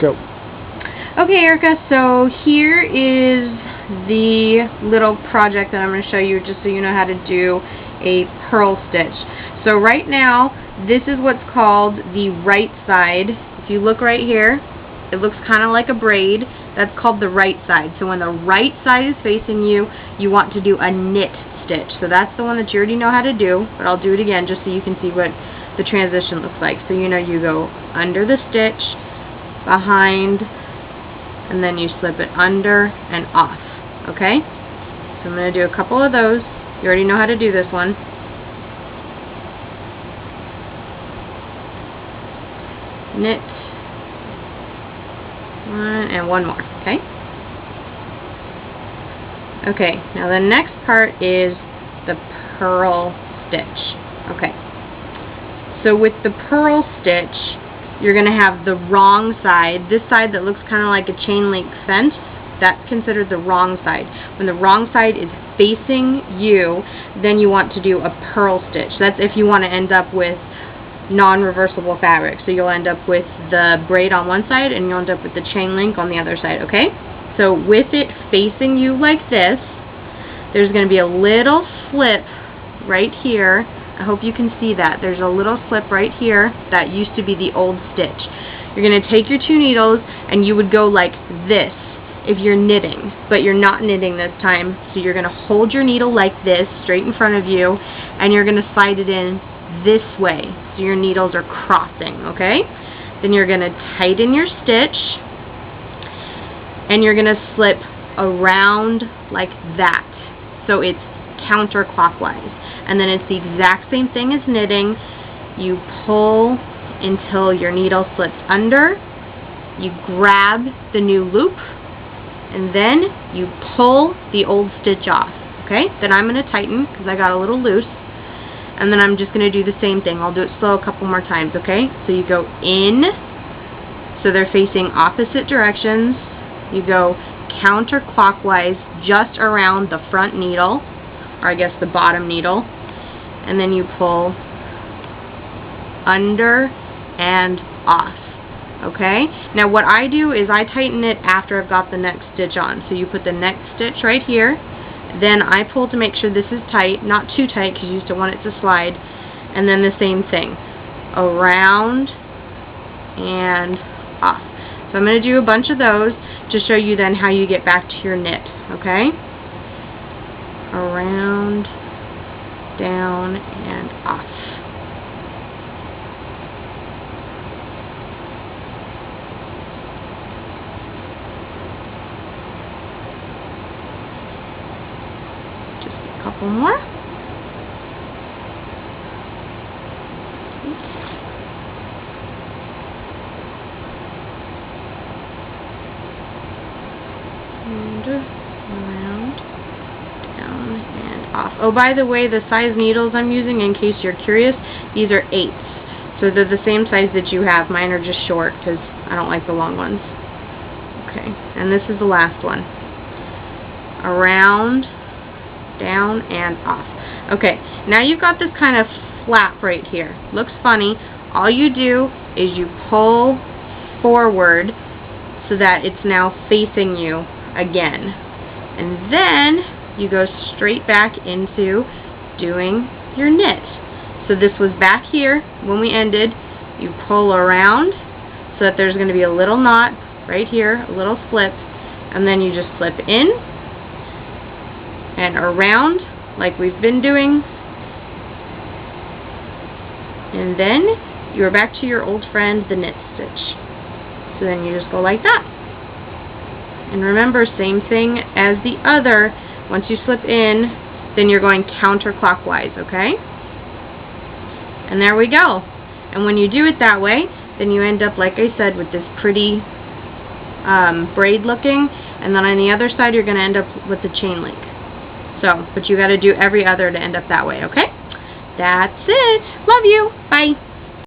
Go. Okay, Erica, so here is the little project that I'm going to show you just so you know how to do a purl stitch. So right now, this is what's called the right side. If you look right here, it looks kind of like a braid. That's called the right side. So when the right side is facing you, you want to do a knit stitch. So that's the one that you already know how to do, but I'll do it again just so you can see what the transition looks like. So you know you go under the stitch, behind, and then you slip it under and off. Okay? So I'm going to do a couple of those. You already know how to do this one. Knit. One and one more. Okay? Okay, now the next part is the purl stitch. Okay. So with the purl stitch, you're going to have the wrong side. This side that looks kind of like a chain link fence, that's considered the wrong side. When the wrong side is facing you, then you want to do a purl stitch. That's if you want to end up with non-reversible fabric. So you'll end up with the braid on one side and you'll end up with the chain link on the other side, okay? So with it facing you like this, there's going to be a little slip right here. I hope you can see that. There's a little slip right here that used to be the old stitch. You're going to take your two needles and you would go like this if you're knitting, but you're not knitting this time. So you're going to hold your needle like this straight in front of you and you're going to slide it in this way so your needles are crossing, okay? Then you're going to tighten your stitch and you're going to slip around like that. So it's counterclockwise. And then it's the exact same thing as knitting. You pull until your needle slips under. You grab the new loop. And then you pull the old stitch off. Okay? Then I'm going to tighten because I got a little loose. And then I'm just going to do the same thing. I'll do it slow a couple more times. Okay? So you go in. So they're facing opposite directions. You go counterclockwise just around the front needle, or I guess the bottom needle, and then you pull under and off. Okay? Now what I do is I tighten it after I've got the next stitch on. So you put the next stitch right here, then I pull to make sure this is tight, not too tight because you still want it to slide, and then the same thing, around and off. So I'm going to do a bunch of those to show you then how you get back to your knit, okay? Around, down, and off. Just a couple more. And around, down, and off. Oh, by the way, the size needles I'm using, in case you're curious, these are 8s. So they're the same size that you have. Mine are just short because I don't like the long ones. Okay, and this is the last one. Around, down, and off. Okay, now you've got this kind of flap right here. Looks funny. All you do is you pull forward so that it's now facing you again. And then you go straight back into doing your knit. So this was back here when we ended. You pull around so that there's going to be a little knot right here, a little slip, and then you just slip in and around like we've been doing, and then you're back to your old friend, the knit stitch. So then you just go like that. And remember, same thing as the other. Once you slip in, then you're going counterclockwise, okay? And there we go. And when you do it that way, then you end up, like I said, with this pretty braid looking, and then on the other side you're going to end up with the chain link. So, but you got to do every other to end up that way, okay? That's it. Love you. Bye.